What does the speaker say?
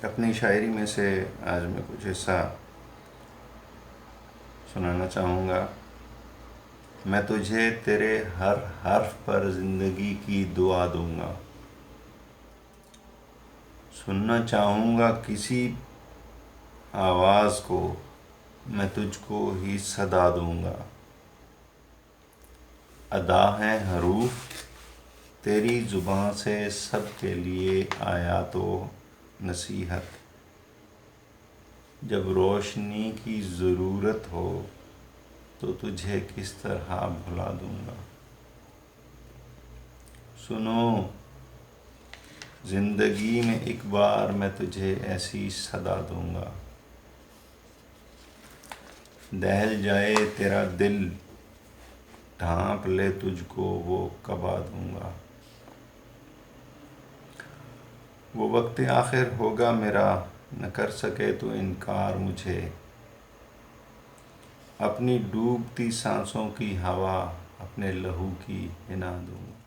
اپنی شاعری میں سے آج میں کچھ حصہ سنانا چاہوں گا۔ میں تجھے تیرے ہر حرف پر زندگی کی دعا دوں گا، سننا چاہوں گا کسی آواز کو، میں تجھ کو ہی صدا دوں گا۔ ادا ہیں حروف تیری زباں سے سب کے لیے آیات و نصیحت، جب روشنی کی ضرورت ہو تو تجھے کس طرح بھلا دوں گا۔ سنو زندگی میں ایک بار میں تجھے ایسی صدا دوں گا، دہل جائے تیرا دل ڈھانپ لے تجھ کو وہ قبا دوں گا۔ وہ وقت آخر ہوگا میرا، نہ کر سکے تو انکار مجھے، اپنی ڈوبتی سانسوں کی ہوا اپنے لہو کی حنا دوں گا۔